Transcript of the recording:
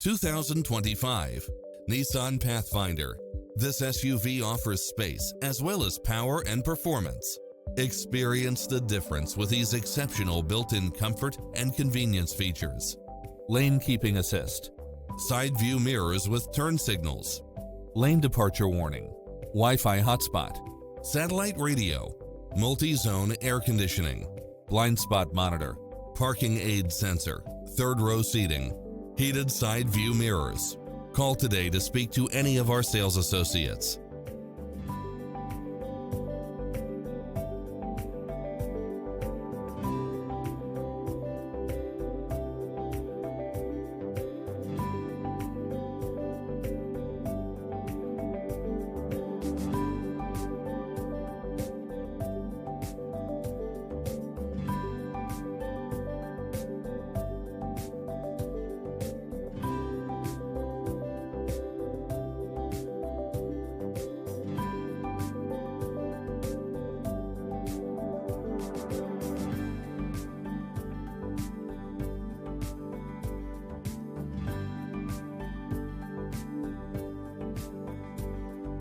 2025 Nissan Pathfinder. This SUV offers space as well as power and performance. Experience the difference with these exceptional built-in comfort and convenience features. Lane keeping assist, side view mirrors with turn signals, lane departure warning, Wi-Fi hotspot, satellite radio, multi-zone air conditioning, blind spot monitor, parking aid sensor, third row seating, heated side view mirrors. Call today to speak to any of our sales associates.